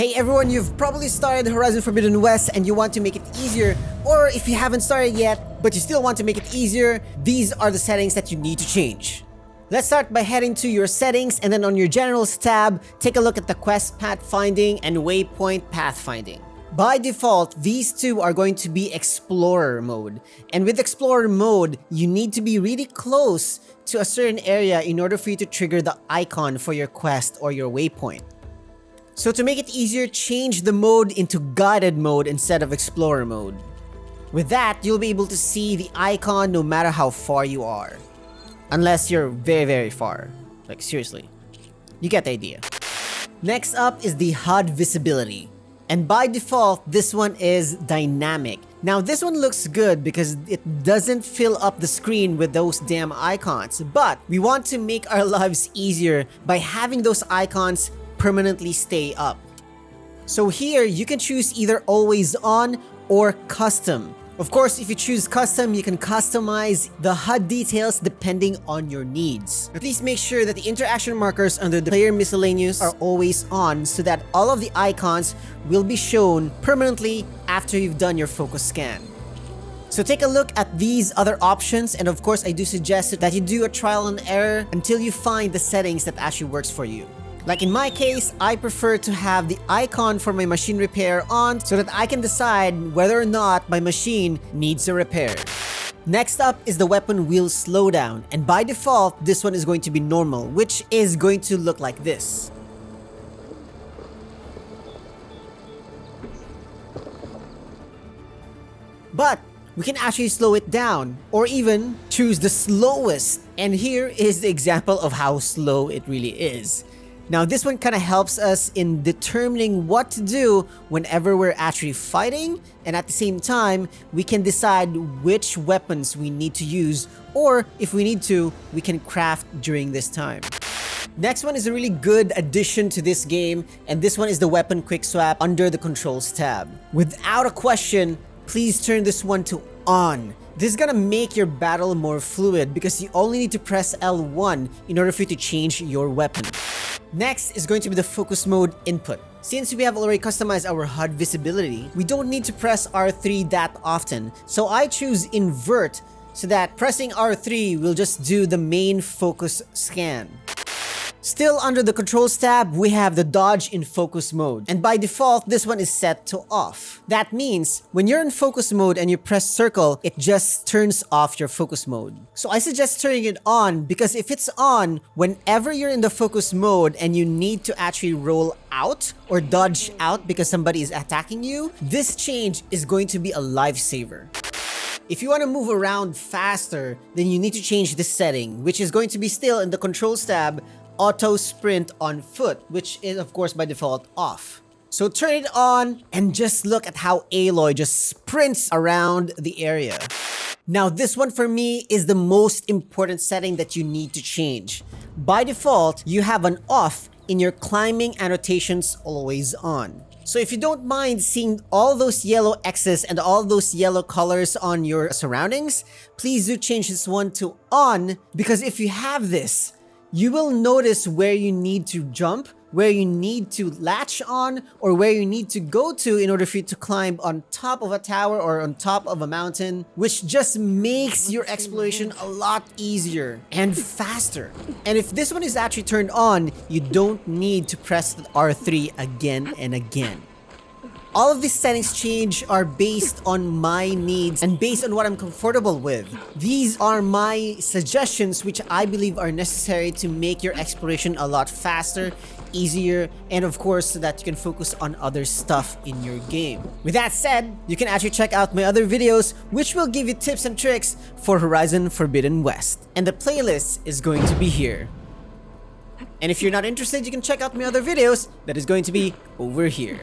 Hey everyone, you've probably started Horizon Forbidden West and you want to make it easier, or if you haven't started yet, but you still want to make it easier, these are the settings that you need to change. Let's start by heading to your settings and then on your generals tab, take a look at the quest pathfinding and waypoint pathfinding. By default, these two are going to be Explorer mode. And with Explorer mode, you need to be really close to a certain area in order for you to trigger the icon for your quest or your waypoint. So to make it easier, change the mode into guided mode instead of Explorer mode. With that, you'll be able to see the icon no matter how far you are. Unless you're very far. Like seriously. You get the idea. Next up is the HUD visibility. And by default, this one is dynamic. Now this one looks good because it doesn't fill up the screen with those damn icons. But we want to make our lives easier by having those icons permanently stay up. So here, you can choose either always on or custom. Of course, if you choose custom, you can customize the HUD details depending on your needs. Please make sure that the interaction markers under the player miscellaneous are always on so that all of the icons will be shown permanently after you've done your focus scan. So take a look at these other options, and of course I do suggest that you do a trial and error until you find the settings that actually works for you. Like in my case, I prefer to have the icon for my machine repair on so that I can decide whether or not my machine needs a repair. Next up is the weapon wheel slowdown, and by default, this one is going to be normal, which is going to look like this. But we can actually slow it down, or even choose the slowest, and here is the example of how slow it really is. Now this one kind of helps us in determining what to do whenever we're actually fighting, and at the same time, we can decide which weapons we need to use, or if we need to, we can craft during this time. Next one is a really good addition to this game, and this one is the weapon quick swap under the controls tab. Without a question, please turn this one to on. This is gonna make your battle more fluid because you only need to press L1 in order for you to change your weapon. Next is going to be the focus mode input. Since we have already customized our HUD visibility, we don't need to press R3 that often. So I choose invert so that pressing R3 will just do the main focus scan. Still under the controls tab, we have the dodge in focus mode. And by default, this one is set to off. That means when you're in focus mode and you press circle, it just turns off your focus mode. So I suggest turning it on because if it's on, whenever you're in the focus mode and you need to actually roll out or dodge out because somebody is attacking you, this change is going to be a lifesaver. If you want to move around faster, then you need to change this setting, which is going to be still in the controls tab, auto sprint on foot, which is of course by default off. So turn it on and just look at how Aloy just sprints around the area. Now this one for me is the most important setting that you need to change. By default, you have an off in your climbing annotations always on. So if you don't mind seeing all those yellow X's and all those yellow colors on your surroundings, please do change this one to on, because if you have this, you will notice where you need to jump, where you need to latch on, or where you need to go to in order for you to climb on top of a tower or on top of a mountain, which just makes your exploration a lot easier and faster. And if this one is actually turned on, you don't need to press the R3 again and again. All of these settings change are based on my needs and based on what I'm comfortable with. These are my suggestions which I believe are necessary to make your exploration a lot faster, easier, and of course so that you can focus on other stuff in your game. With that said, you can actually check out my other videos which will give you tips and tricks for Horizon Forbidden West. And the playlist is going to be here. And if you're not interested, you can check out my other videos that is going to be over here.